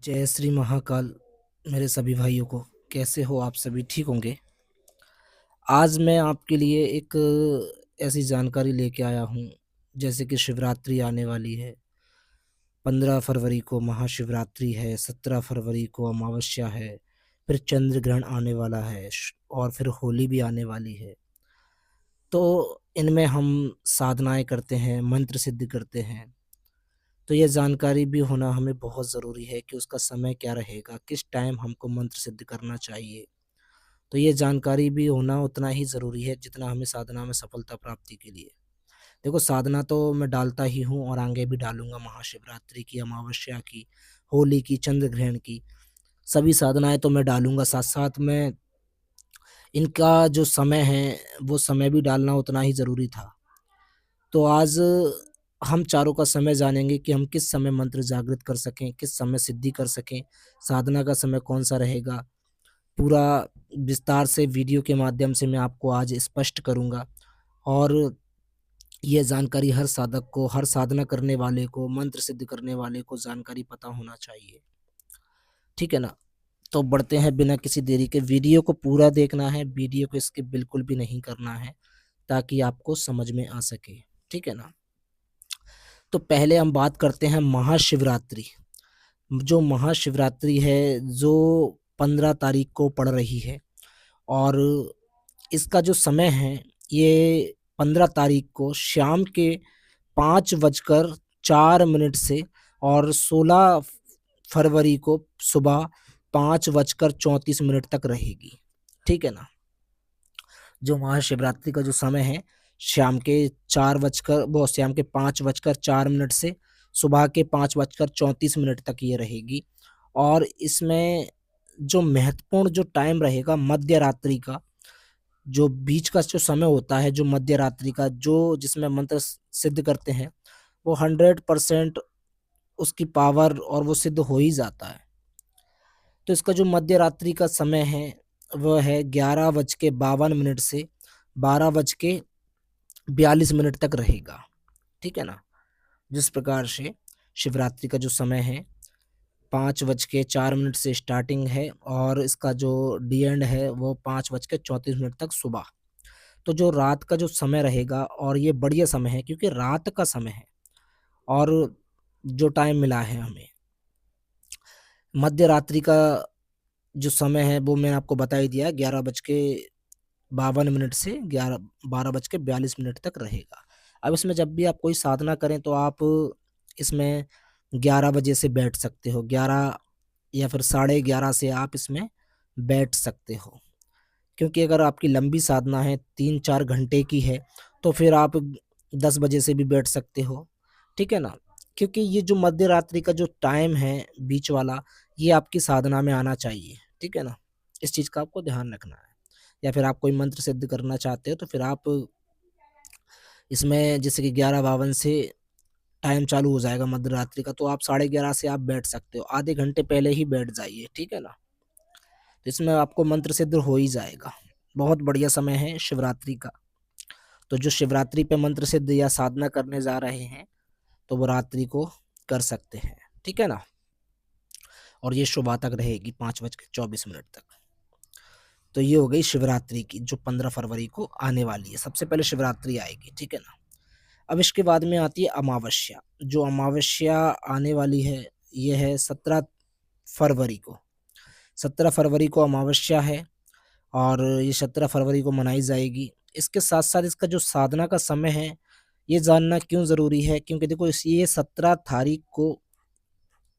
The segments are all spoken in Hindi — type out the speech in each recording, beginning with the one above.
जय श्री महाकाल। मेरे सभी भाइयों को कैसे हो आप सभी ठीक होंगे। आज मैं आपके लिए एक ऐसी जानकारी लेके आया हूँ जैसे कि शिवरात्रि आने वाली है। 15 फरवरी को महाशिवरात्रि है, 17 फरवरी को अमावस्या है, फिर चंद्र ग्रहण आने वाला है और फिर होली भी आने वाली है। तो इनमें हम साधनाएं करते हैं, मंत्र सिद्ध करते हैं। तो ये जानकारी भी होना हमें बहुत ज़रूरी है कि उसका समय क्या रहेगा, किस टाइम हमको मंत्र सिद्ध करना चाहिए। तो ये जानकारी भी होना उतना ही ज़रूरी है जितना हमें साधना में सफलता प्राप्ति के लिए। देखो, साधना तो मैं डालता ही हूँ और आगे भी डालूँगा। महाशिवरात्रि की, अमावस्या की, होली की, चंद्र ग्रहण की, सभी साधनाएँ तो मैं डालूँगा। साथ-साथ में इनका जो समय है, वो समय भी डालना उतना ही ज़रूरी था। तो आज हम चारों का समय जानेंगे कि हम किस समय मंत्र जागृत कर सकें, किस समय सिद्धि कर सकें, साधना का समय कौन-सा रहेगा। पूरा विस्तार से वीडियो के माध्यम से मैं आपको आज स्पष्ट करूँगा और ये जानकारी हर साधक को, हर साधना करने वाले को, मंत्र सिद्ध करने वाले को जानकारी पता होना चाहिए। ठीक है ना? तो बढ़ते हैं बिना किसी देरी के। वीडियो को पूरा देखना है, वीडियो को स्किप बिल्कुल भी नहीं करना है ताकि आपको समझ में आ सके। ठीक है ना? तो पहले हम बात करते हैं महाशिवरात्रि। जो महाशिवरात्रि है, जो 15 तारीख को पड़ रही है और इसका जो समय है, ये 15 तारीख को शाम के 5:04 से और 16 फरवरी को सुबह 5:34 तक रहेगी। ठीक है ना? जो महाशिवरात्रि का जो समय है, शाम के 5:04 से सुबह के 5:34 तक ये रहेगी। और इसमें जो महत्वपूर्ण जो टाइम रहेगा मध्य रात्रि का, जो बीच का जो समय होता है, जो मध्य रात्रि का, जो जिसमें मंत्र सिद्ध करते हैं, वो 100% उसकी पावर और वो सिद्ध हो ही जाता है। तो इसका जो मध्य रात्रि का समय है, वह है 11:52 से 12:42 तक रहेगा। ठीक है ना? जिस प्रकार से शिवरात्रि का जो समय है 5:04 से स्टार्टिंग है और इसका जो डी एंड है वो 5:34 तक सुबह। तो जो रात का जो समय रहेगा, और ये बढ़िया समय है क्योंकि रात का समय है और जो टाइम मिला है हमें, मध्य रात्रि का जो समय है वो मैंने आपको बता ही दिया, 11:52 से 12:42 तक रहेगा। अब इसमें जब भी आप कोई साधना करें तो आप इसमें 11 बजे से बैठ सकते हो, 11 या फिर 11:30 से आप इसमें बैठ सकते हो। क्योंकि अगर आपकी लंबी साधना है, 3-4 घंटे की है, तो फिर आप 10 बजे से भी बैठ सकते हो। ठीक है ना? क्योंकि ये जो मध्य रात्रि का जो टाइम है बीच वाला, ये आपकी साधना में आना चाहिए। ठीक है ना? इस चीज़ का आपको ध्यान रखना है। या फिर आप कोई मंत्र सिद्ध करना चाहते हो तो फिर आप इसमें जैसे कि 11:52 से टाइम चालू हो जाएगा मध्य रात्रि का, तो आप 11:30 से आप बैठ सकते हो। आधे घंटे पहले ही बैठ जाइए। ठीक है ना? तो इसमें आपको मंत्र सिद्ध हो ही जाएगा। बहुत बढ़िया समय है शिवरात्रि का। तो जो शिवरात्रि पे मंत्र सिद्ध या साधना करने जा रहे हैं, तो वो रात्रि को कर सकते हैं। ठीक है ना? और ये सुबह तक रहेगी 5:24 तक। तो ये हो गई शिवरात्रि की, जो 15 फरवरी को आने वाली है। सबसे पहले शिवरात्रि आएगी। ठीक है ना? अब इसके बाद में आती है अमावस्या। जो अमावस्या आने वाली है, ये है 17 फरवरी को। 17 फरवरी को अमावस्या है और ये 17 फरवरी को मनाई जाएगी। इसके साथ-साथ इसका जो साधना का समय है, ये जानना क्यों ज़रूरी है? क्योंकि देखो, ये 17 तारीख को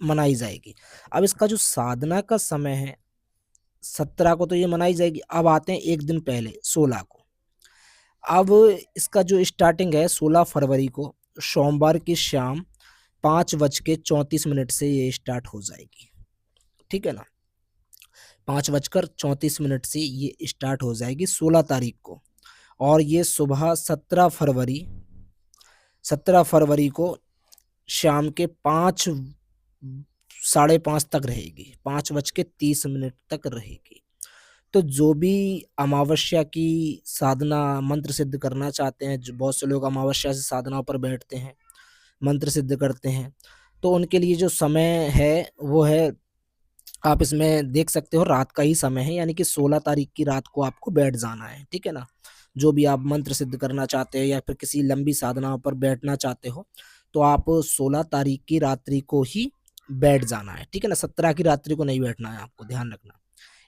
मनाई जाएगी। अब इसका जो साधना का समय है, 17 को तो ये मनाई जाएगी। अब आते हैं 1 दिन पहले, 16 को। अब इसका जो स्टार्टिंग है 16 फरवरी को, सोमवार की शाम 5:34 से ये स्टार्ट हो जाएगी। ठीक है ना? 5:34 से ये स्टार्ट हो जाएगी 16 तारीख को, और ये सुबह 17 फरवरी को शाम के 5 साढ़े 5 तक रहेगी, 5:30 तक रहेगी। तो जो भी अमावस्या की साधना मंत्र सिद्ध करना चाहते हैं, जो बहुत से लोग अमावस्या से साधनाओं पर बैठते हैं, मंत्र सिद्ध करते हैं, तो उनके लिए जो समय है वो है आप इसमें देख सकते हो रात का ही समय है, यानी कि 16 तारीख की रात को आपको बैठ जाना है, ठीक है ना। जो भी आप मंत्र सिद्ध करना चाहते हो या फिर किसी लंबी साधना पर बैठना चाहते हो, तो आप 16 तारीख की रात्रि को ही बैठ जाना है, ठीक है ना। 17 की रात्रि को नहीं बैठना है, आपको ध्यान रखना।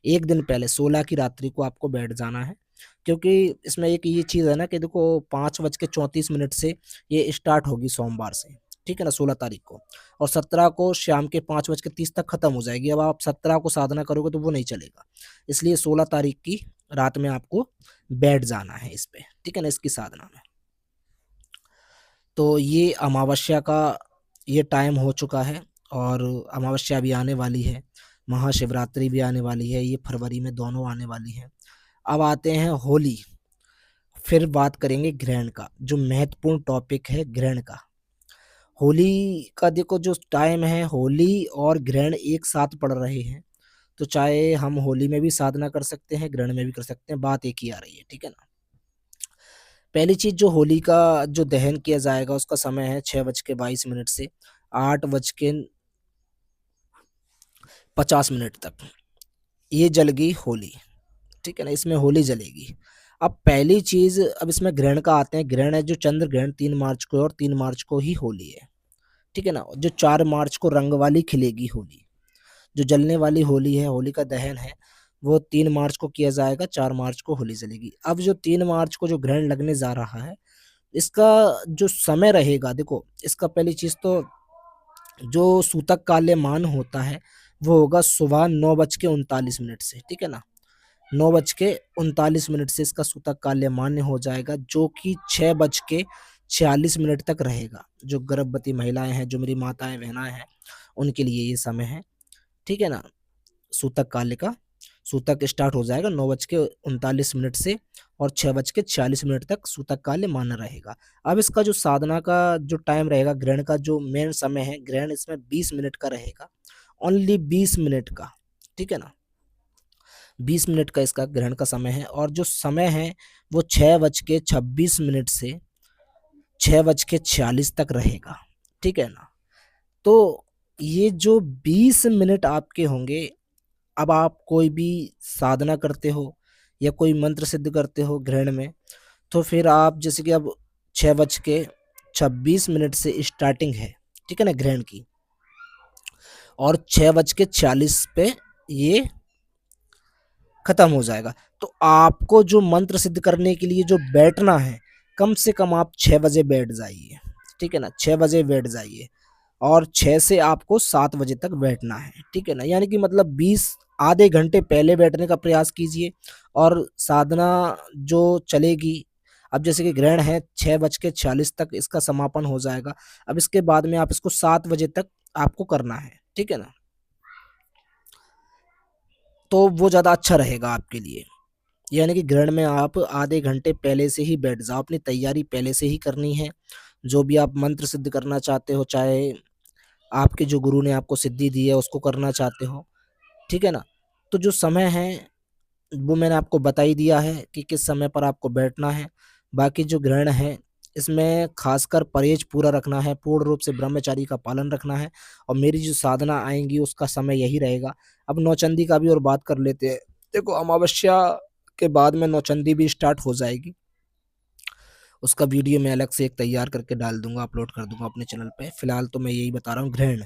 एक दिन पहले 16 की रात्रि को आपको बैठ जाना है, क्योंकि इसमें एक ये चीज़ है ना कि देखो 5:34 से ये स्टार्ट होगी सोमवार से, ठीक है ना, 16 तारीख को, और 17 को शाम के 5:30 तक खत्म हो जाएगी। अब आप 17 को साधना करोगे तो वो नहीं चलेगा, इसलिए 16 तारीख की रात में आपको बैठ जाना है इस पे, ठीक है ना, इसकी साधना में। तो ये अमावस्या का ये टाइम हो चुका है, और अमावस्या भी आने वाली है, महाशिवरात्रि भी आने वाली है, ये फरवरी में दोनों आने वाली है। अब आते हैं होली, फिर बात करेंगे ग्रहण का, जो महत्वपूर्ण टॉपिक है ग्रहण का। होली का देखो जो टाइम है, होली और ग्रहण एक साथ पड़ रहे हैं, तो चाहे हम होली में भी साधना कर सकते हैं, ग्रहण में भी कर सकते हैं, बात एक ही आ रही है, ठीक है ना। पहली चीज, जो होली का जो दहन किया जाएगा उसका समय है 6:22 से 8:50 तक, ये जल गई होली, ठीक है ना, इसमें होली जलेगी। अब पहली चीज, अब इसमें ग्रहण का आते हैं। ग्रहण है जो चंद्र ग्रहण 3 मार्च को है, और 3 मार्च को ही होली है, ठीक है ना। जो 4 मार्च को रंग वाली खिलेगी होली, जो जलने वाली होली है, होली का दहन है, वो 3 मार्च को किया जाएगा, 4 मार्च को होली जलेगी। अब जो 3 मार्च को जो ग्रहण लगने जा रहा है, इसका जो समय रहेगा, देखो इसका पहली चीज तो जो सूतक काल्यमान होता है वो होगा सुबह 9:39 से, ठीक है ना। 9:39 से इसका सूतक काल्यमान्य हो जाएगा, जो कि 6:46 तक रहेगा। जो गर्भवती महिलाएं हैं, जो मेरी माताएं बहनाएं हैं, उनके लिए ये समय है, ठीक है ना। सूतक काल्य का सूतक स्टार्ट हो जाएगा 9:39 से, और 6:46 तक सूतक काल्य मान्य रहेगा। अब इसका जो साधना का जो टाइम रहेगा, ग्रहण का जो मेन समय है, ग्रहण इसमें 20 मिनट का रहेगा, ओनली 20 मिनट का, ठीक है ना। 20 मिनट का इसका ग्रहण का समय है, और जो समय है वो 6:26 से 6:46 तक रहेगा, ठीक है ना। तो ये जो 20 मिनट आपके होंगे, अब आप कोई भी साधना करते हो या कोई मंत्र सिद्ध करते हो ग्रहण में, तो फिर आप जैसे कि अब 6:26 से स्टार्टिंग है, ठीक है ना, ग्रहण की, और 6:46 पे ये खत्म हो जाएगा। तो आपको जो मंत्र सिद्ध करने के लिए जो बैठना है, कम से कम आप 6 बजे बैठ जाइए, ठीक है ना, 6 बजे बैठ जाइए, और 6 से आपको 7 बजे तक बैठना है, ठीक है ना। यानी कि मतलब 20 आधे घंटे पहले बैठने का प्रयास कीजिए, और साधना जो चलेगी, अब जैसे कि ग्रहण है 6:46 तक इसका समापन हो जाएगा। अब इसके बाद में आप इसको 7 बजे तक आपको करना है, ठीक है ना। तो वो ज़्यादा अच्छा रहेगा आपके लिए, यानी कि ग्रहण में आप आधे घंटे पहले से ही बैठ जाओ, अपनी तैयारी पहले से ही करनी है। जो भी आप मंत्र सिद्ध करना चाहते हो, चाहे आपके जो गुरु ने आपको सिद्धि दी है उसको करना चाहते हो, ठीक है ना। तो जो समय है वो मैंने आपको बता ही दिया है कि किस समय पर आपको बैठना है। बाकी जो ग्रहण है, इसमें खासकर परहेज पूरा रखना है, पूर्ण रूप से ब्रह्मचारी का पालन रखना है, और मेरी जो साधना आएंगी उसका समय यही रहेगा। अब नौचंदी का भी और बात कर लेते हैं। देखो अमावस्या के बाद में नौचंदी भी स्टार्ट हो जाएगी, उसका वीडियो मैं अलग से एक तैयार करके डाल दूंगा, अपलोड कर दूंगा अपने चैनल पे। फिलहाल तो मैं यही बता रहा हूँ। ग्रहण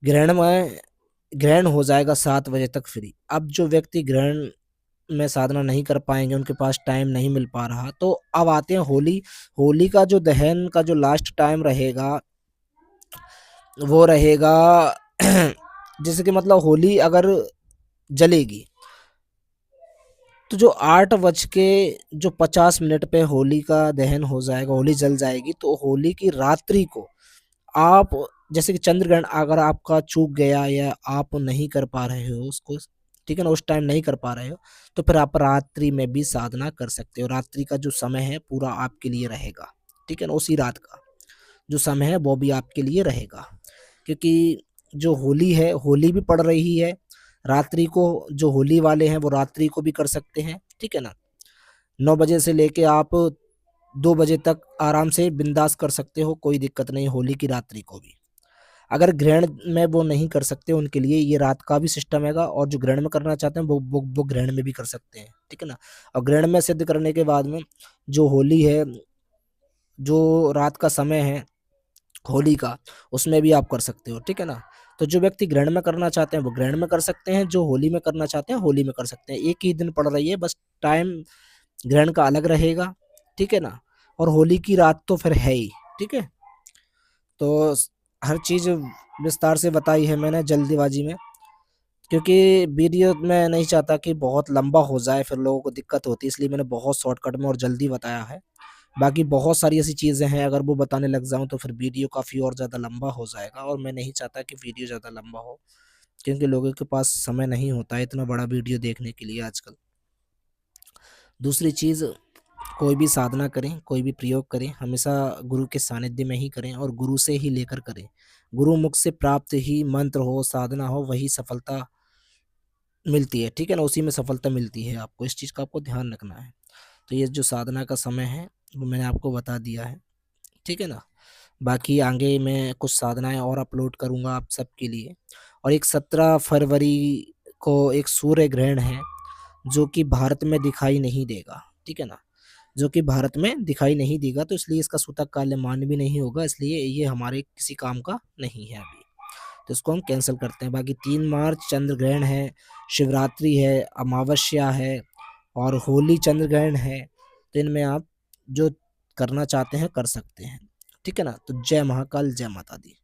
ग्रहण में ग्रहण हो जाएगा 7 बजे तक फ्री। अब जो व्यक्ति ग्रहण में साधना नहीं कर पाएंगे, उनके पास टाइम नहीं मिल पा रहा, तो अब आते हैं होली। होली का जो दहन का जो लास्ट टाइम रहेगा, वो रहेगा जैसे कि मतलब होली अगर जलेगी, तो जो 8:50 पे होली का दहन हो जाएगा, होली जल जाएगी, तो होली की रात्रि को आप, जैसे कि चंद्र ग्रहण अगर आपका चूक गया या आप नहीं कर पा रहे हो उसको, ठीक है ना, उस टाइम नहीं कर पा रहे हो, तो फिर आप रात्रि में भी साधना कर सकते हो। रात्रि का जो समय है पूरा आपके लिए रहेगा, ठीक है ना, उसी रात का जो समय है वो भी आपके लिए रहेगा, क्योंकि जो होली है, होली भी पड़ रही है रात्रि को। जो होली वाले हैं वो रात्रि को भी कर सकते हैं, ठीक है ना। 9 बजे से लेके आप 2 बजे तक आराम से बिंदास कर सकते हो, कोई दिक्कत नहीं, होली की रात्रि को भी। अगर ग्रहण में वो नहीं कर सकते उनके लिए ये रात का भी सिस्टम हैगा, और जो ग्रहण में करना चाहते हैं वो ग्रहण में भी कर सकते हैं, ठीक है ना। और ग्रहण में सिद्ध करने के बाद में जो होली है, जो रात का समय है होली का, उसमें भी आप कर सकते हो, ठीक है ना। तो जो व्यक्ति ग्रहण में करना चाहते हैं वो ग्रहण में कर सकते हैं, जो होली में करना चाहते हैं होली में कर सकते हैं। एक ही दिन पड़ रही है, बस टाइम ग्रहण का अलग रहेगा, ठीक है ना। और होली की रात तो फिर है ही, ठीक है। तो हर चीज़ विस्तार से बताई है मैंने जल्दीबाजी में, क्योंकि वीडियो मैं नहीं चाहता कि बहुत लंबा हो जाए, फिर लोगों को दिक्कत होती है, इसलिए मैंने बहुत शॉर्टकट में और जल्दी बताया है। बाकी बहुत सारी ऐसी चीज़ें हैं, अगर वो बताने लग जाऊँ तो फिर वीडियो काफ़ी और ज़्यादा लंबा हो जाएगा, और मैं नहीं चाहता कि वीडियो ज़्यादा लंबा हो, क्योंकि लोगों के पास समय नहीं होता है इतना बड़ा वीडियो देखने के लिए आजकल। दूसरी चीज़, कोई भी साधना करें, कोई भी प्रयोग करें, हमेशा गुरु के सानिध्य में ही करें और गुरु से ही लेकर करें। गुरु मुख से प्राप्त ही मंत्र हो, साधना हो, वही सफलता मिलती है, ठीक है ना? उसी में सफलता मिलती है आपको, इस चीज़ का आपको ध्यान रखना है। तो ये जो साधना का समय है, वो मैंने आपको बता दिया है, ठीक है ना? बाकी आगे मैं कुछ साधनाएँ और अपलोड करूँगा आप सबके लिए। और एक 17 फरवरी को एक सूर्य ग्रहण है, जो कि भारत में दिखाई नहीं देगा, ठीक है ना? जो कि भारत में दिखाई नहीं देगा, तो इसलिए इसका सूतक काल्यमान भी नहीं होगा, इसलिए ये हमारे किसी काम का नहीं है अभी। तो इसको हम कैंसल करते हैं। बाकी 3 मार्च चंद्र ग्रहण है, शिवरात्रि है, अमावस्या है और होली चंद्र ग्रहण है। तो इनमें आप जो करना चाहते हैं कर सकते हैं। ठीक है ना? तो जय महाकाल, जय माता दी।